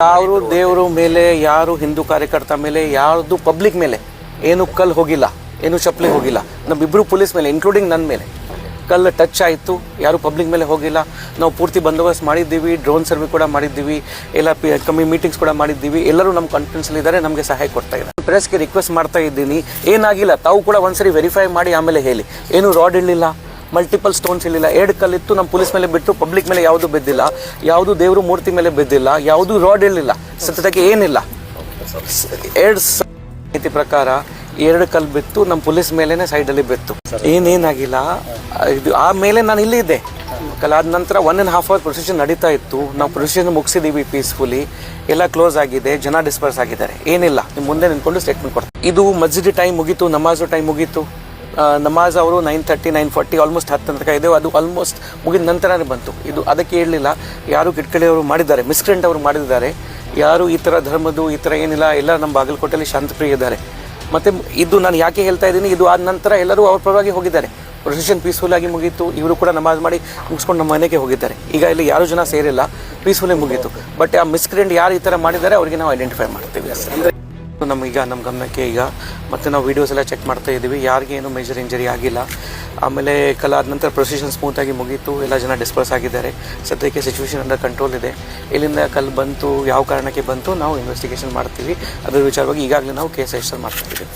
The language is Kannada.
ಯಾರು ದೇವರು ಮೇಲೆ, ಯಾರು ಹಿಂದೂ ಕಾರ್ಯಕರ್ತ ಮೇಲೆ, ಯಾರ್ದು ಪಬ್ಲಿಕ್ ಮೇಲೆ ಏನು ಕಲ್ಲು ಹೋಗಿಲ್ಲ, ಏನು ಚಪ್ಪಲಿ ಹೋಗಿಲ್ಲ. ನಮ್ಮಿಬ್ಬರು ಪೊಲೀಸ್ ಮೇಲೆ ಇನ್ಕ್ಲೂಡಿಂಗ್ ನನ್ನ ಮೇಲೆ ಕಲ್ಲು ಟಚ್ ಆಯಿತು, ಯಾರು ಪಬ್ಲಿಕ್ ಮೇಲೆ ಹೋಗಿಲ್ಲ. ನಾವು ಪೂರ್ತಿ ಬಂದೋಬಸ್ತ್ ಮಾಡಿದ್ದೀವಿ, ಡ್ರೋನ್ ಸರ್ವೆ ಕೂಡ ಮಾಡಿದ್ದೀವಿ, ಎಲ್ಲ ಕಮ್ಮಿ ಮೀಟಿಂಗ್ಸ್ ಕೂಡ ಮಾಡಿದ್ದೀವಿ. ಎಲ್ಲರೂ ನಮ್ಮ ಕಾನ್ಫಿಡೆನ್ಸಲ್ಲಿದ್ದಾರೆ, ನಮಗೆ ಸಹಾಯ ಕೊಡ್ತಾ ಇದ್ದಾರೆ. ಪ್ರೆಸ್ಗೆ ರಿಕ್ವೆಸ್ಟ್ ಮಾಡ್ತಾ ಇದ್ದೀನಿ, ಏನಾಗಿಲ್ಲ ತಾವು ಕೂಡ ಒಂದ್ಸರಿ ವೆರಿಫೈ ಮಾಡಿ ಆಮೇಲೆ ಹೇಳಿ. ಏನು ರಾಡ್ ಇರಲಿಲ್ಲ, ಮಲ್ಟಿಪಲ್ ಸ್ಟೋನ್ಸ್ ಇರಲಿಲ್ಲ, 2 ಕಲ್ಲಿತ್ತು. ನಮ್ಮ ಪೊಲೀಸ್ ಮೇಲೆ ಬಿಟ್ಟು ಪಬ್ಲಿಕ್ ಮೇಲೆ ಯಾವುದು ಬಿದ್ದಿಲ್ಲ, ಯಾವುದು ದೇವರು ಮೂರ್ತಿ ಮೇಲೆ ಬಿದ್ದಿಲ್ಲ, ಯಾವುದು ರಾಡ್ ಇರಲಿಲ್ಲ, ಸತ್ಯಕ್ಕೆ ಏನಿಲ್ಲ. 2 ನೀತಿ ಪ್ರಕಾರ 2 ಕಲ್ಲು ಬಿತ್ತು, ನಮ್ಮ ಪೊಲೀಸ್ ಮೇಲೇನೆ ಸೈಡಲ್ಲಿ ಬಿತ್ತು, ಏನೇನಾಗಿಲ್ಲ. ಇದು ಆಮೇಲೆ ನಾನು ಇಲ್ಲಿ ಇದ್ದೆ. ಕಲಾದ ನಂತರ 1.5 hour ಪ್ರೊಸೆಷನ್ ನಡೀತಾ ಇತ್ತು. ನಾವು ಪ್ರೊಸೆಷನ್ ಮುಗಿಸಿದ್ದೀವಿ ಪೀಸ್ಫುಲಿ, ಎಲ್ಲ ಕ್ಲೋಸ್ ಆಗಿದೆ, ಜನ ಡಿಸ್ಪರ್ಸ್ ಆಗಿದ್ದಾರೆ, ಏನಿಲ್ಲ. ನಿಮ್ಮ ಮುಂದೆ ನಿಂತ್ಕೊಂಡು ಸ್ಟೇಟ್ಮೆಂಟ್ ಕೊಡ್ತಾರೆ. ಇದು ಮಸ್ಜಿದ್ ಟೈಮ್ ಮುಗೀತು, ನಮಾಜು ಟೈಮ್ ಮುಗೀತು. ನಮಾಜ್ ಅವರು 9:30 9:40 ಆಲ್ಮೋಸ್ಟ್ 10 ತನಕ ಇದೆ. ಅದು ಆಲ್ಮೋಸ್ಟ್ ಮುಗಿದ ನಂತರನೇ ಬಂತು. ಇದು ಅದಕ್ಕೆ ಹೇಳಲಿಲ್ಲ, ಯಾರು ಕಿಟ್ಕಳಿಯವರು ಮಾಡಿದ್ದಾರೆ, ಮಿಸ್ಕ್ರೆಂಟ್ ಅವರು ಮಾಡಿದ್ದಾರೆ. ಯಾರು ಈ ಥರ ಧರ್ಮದ್ದು ಈ ಥರ ಏನಿಲ್ಲ, ಎಲ್ಲ ನಮ್ಮ ಬಾಗಲಕೋಟೆಯಲ್ಲಿ ಶಾಂತಪ್ರಿಯ ಇದ್ದಾರೆ. ಮತ್ತು ಇದು ನಾನು ಯಾಕೆ ಹೇಳ್ತಾ ಇದ್ದೀನಿ, ಇದು ಆದ ನಂತರ ಎಲ್ಲರೂ ಅವ್ರ ಪರವಾಗಿ ಹೋಗಿದ್ದಾರೆ. ಪ್ರೊಸೆಷನ್ ಪೀಸ್ಫುಲ್ ಆಗಿ ಮುಗೀತು. ಇವರು ಕೂಡ ನಮಾಜ್ ಮಾಡಿ ಮುಗಿಸ್ಕೊಂಡು ನಮ್ಮ ಮನೆಗೆ ಹೋಗಿದ್ದಾರೆ. ಈಗ ಇಲ್ಲಿ ಯಾರು ಜನ ಸೇರಿಲ್ಲ, ಪೀಸ್ಫುಲ್ಲಿ ಮುಗೀತು. ಬಟ್ ಆ ಮಿಸ್ಕ್ರೆಂಟ್ ಯಾರು ಈ ಥರ ಮಾಡಿದ್ದಾರೆ ಅವರಿಗೆ ನಾವು ಐಡೆಂಟಿಫೈ ಮಾಡ್ತೀವಿ. ನಮಗೀಗ ನಮ್ಮ ಗಮನಕ್ಕೆ ಈಗ ಮತ್ತು ನಾವು ವೀಡಿಯೋಸ್ ಎಲ್ಲ ಚೆಕ್ ಮಾಡ್ತಾ ಇದ್ದೀವಿ, ಯಾರಿಗೆ ಏನು ಮೇಜರ್ ಇಂಜರಿ ಆಗಿಲ್ಲ. ಆಮೇಲೆ ಕಲಾದ ನಂತರ ಪ್ರೊಸೆಷನ್ ಸ್ಮೂತಾಗಿ ಮುಗೀತು, ಎಲ್ಲ ಜನ ಡಿಸ್ಪರ್ಸ್ ಆಗಿದ್ದಾರೆ. ಸದ್ಯಕ್ಕೆ ಸಿಚುವೇಶನ್ ಅಂಡರ್ ಕಂಟ್ರೋಲ್ ಇದೆ. ಎಲ್ಲಿಂದ ಕಲ್ಲು ಬಂತು, ಯಾವ ಕಾರಣಕ್ಕೆ ಬಂತು, ನಾವು ಇನ್ವೆಸ್ಟಿಗೇಷನ್ ಮಾಡ್ತೀವಿ. ಅದರ ವಿಚಾರವಾಗಿ ಈಗಾಗಲೇ ನಾವು ಕೇಸ್ ರಿಜಿಸ್ಟರ್ ಮಾಡ್ತಾ ಇದ್ದೀವಿ.